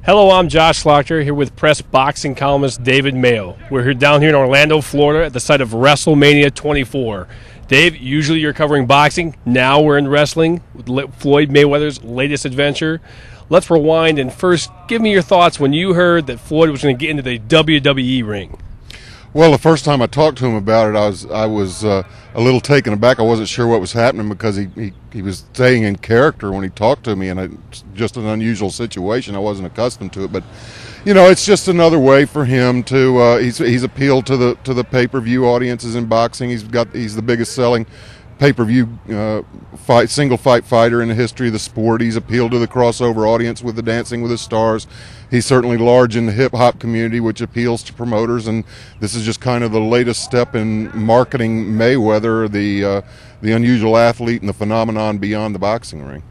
Hello, I'm Josh Slaughter here with press boxing columnist David Mayo. We're here down here in Orlando, Florida at the site of WrestleMania 24. Dave, usually you're covering boxing. Now we're in wrestling with Floyd Mayweather's latest adventure. Let's rewind and first give me your thoughts when you heard that Floyd was going to get into the WWE ring. Well, the first time I talked to him about it, I was a little taken aback. I wasn't sure what was happening because he was staying in character when he talked to me, and it's just an unusual situation. I wasn't accustomed to it, but you know, it's just another way for him to he's appealed to the pay-per-view audiences in boxing. He's the biggest selling pay-per-view single fight fighter in the history of the sport. He's appealed to the crossover audience with the Dancing with the Stars. He's certainly large in the hip-hop community, which appeals to promoters, and this is just kind of the latest step in marketing Mayweather, the unusual athlete and the phenomenon beyond the boxing ring.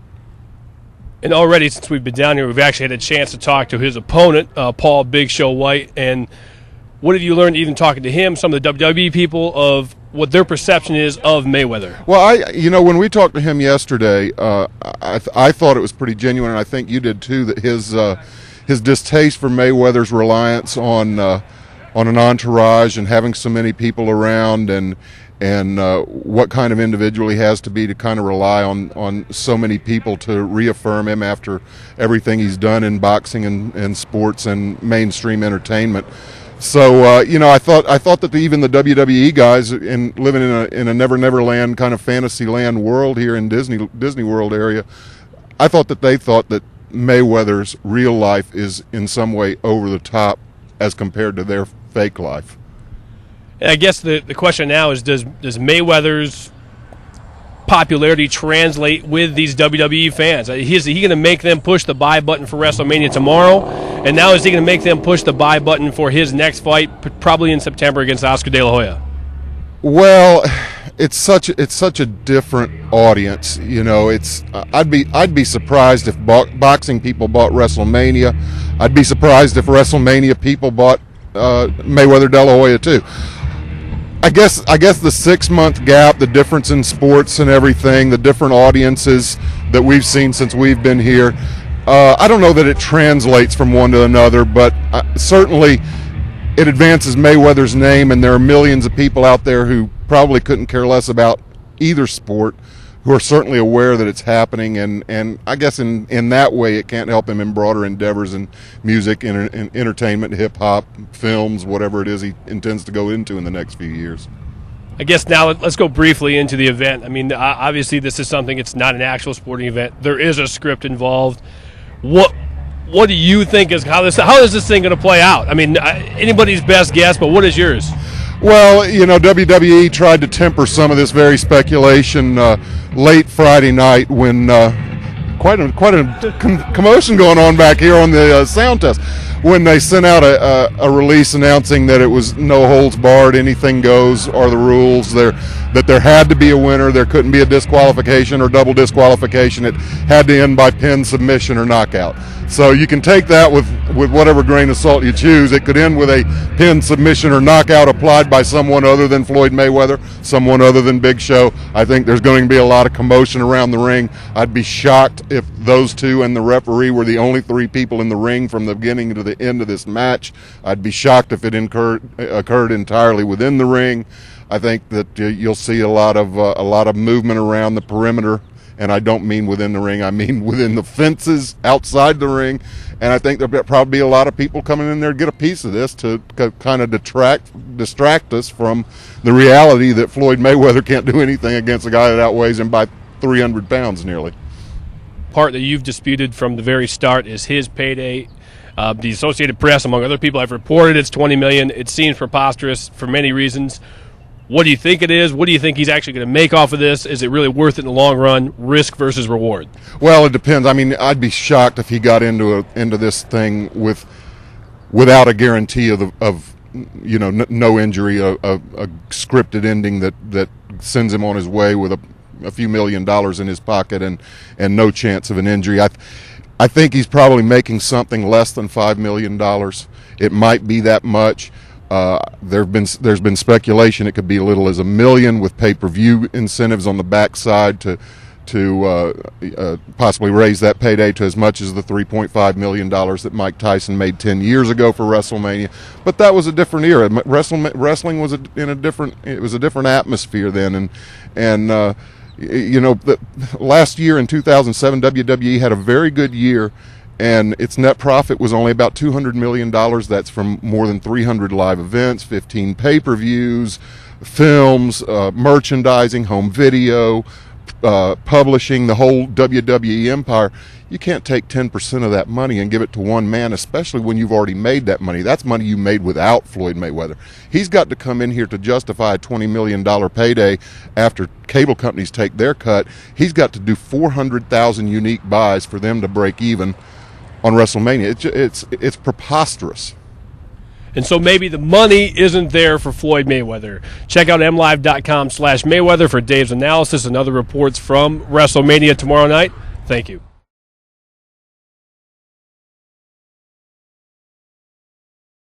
And already, since we've been down here, we've actually had a chance to talk to his opponent, Paul Big Show Wight. And what have you learned, even talking to him, some of the WWE people, of what their perception is of Mayweather? Well, when we talked to him yesterday, I thought it was pretty genuine, and I think you did too, that his distaste for Mayweather's reliance on an entourage and having so many people around, and what kind of individual he has to be to kind of rely on so many people to reaffirm him after everything he's done in boxing and sports and mainstream entertainment. So I thought that even the WWE guys living in a Never Never Land kind of fantasy land world here in Disney World area, I thought that they thought that Mayweather's real life is in some way over the top as compared to their fake life. And I guess the question now is, does Mayweather's popularity translate with these WWE fans? Is he going to make them push the buy button for WrestleMania tomorrow? And now is he going to make them push the buy button for his next fight, probably in September against Oscar De La Hoya? Well, it's such a different audience. You know, I'd be surprised if boxing people bought WrestleMania. I'd be surprised if WrestleMania people bought Mayweather De La Hoya too. I guess the 6-month gap, the difference in sports and everything, the different audiences that we've seen since we've been here, I don't know that it translates from one to another, but certainly it advances Mayweather's name, and there are millions of people out there who probably couldn't care less about either sport, who are certainly aware that it's happening, and I guess in that way it can't help him in broader endeavors in music, in entertainment, hip-hop, films, whatever it is he intends to go into in the next few years. I guess now let's go briefly into the event. I mean, obviously this is something, it's not an actual sporting event. There is a script involved. What do you think is, how is this thing going to play out? I mean, anybody's best guess, but what is yours? Well, WWE tried to temper some of this very speculation late Friday night when quite a commotion going on back here on the sound test, when they sent out a release announcing that it was no holds barred, anything goes are the rules. That there had to be a winner, there couldn't be a disqualification or double disqualification. It had to end by pin, submission, or knockout. So you can take that with whatever grain of salt you choose. It could end with a pin, submission, or knockout applied by someone other than Floyd Mayweather, someone other than Big Show. I think there's going to be a lot of commotion around the ring. I'd be shocked if those two and the referee were the only 3 people in the ring from the beginning to the end of this match. I'd be shocked if it occurred entirely within the ring. I think that you'll see a lot of movement around the perimeter, and I don't mean within the ring, I mean within the fences outside the ring. And I think there'll probably be a lot of people coming in there to get a piece of this to kind of distract us from the reality that Floyd Mayweather can't do anything against a guy that outweighs him by 300 pounds nearly. Part that you've disputed from the very start is his payday. The Associated Press, among other people, have reported it's $20 million. It seems preposterous for many reasons. What do you think it is? What do you think he's actually going to make off of this? Is it really worth it in the long run? Risk versus reward? Well, it depends. I mean, I'd be shocked if he got into this thing without a guarantee of no injury, a scripted ending that sends him on his way with a few $1 million in his pocket and no chance of an injury. I think he's probably making something less than $5 million. It might be that much. There's been speculation it could be as little as $1 million with pay-per-view incentives on the backside to to possibly raise that payday to as much as the $3.5 million that Mike Tyson made 10 years ago for WrestleMania. But that was a different era. Wrestling was it was a different atmosphere then, and you know, last year in 2007, WWE had a very good year, and its net profit was only about $200 million. That's from more than 300 live events, 15 pay-per-views, films, merchandising, home video, publishing, the whole WWE empire. You can't take 10% of that money and give it to one man, especially when you've already made that money. That's money you made without Floyd Mayweather. He's got to come in here to justify a $20 million payday after cable companies take their cut. He's got to do 400,000 unique buys for them to break even on WrestleMania. It's preposterous. And so maybe the money isn't there for Floyd Mayweather. Check out mlive.com/Mayweather for Dave's analysis and other reports from WrestleMania tomorrow night. Thank you.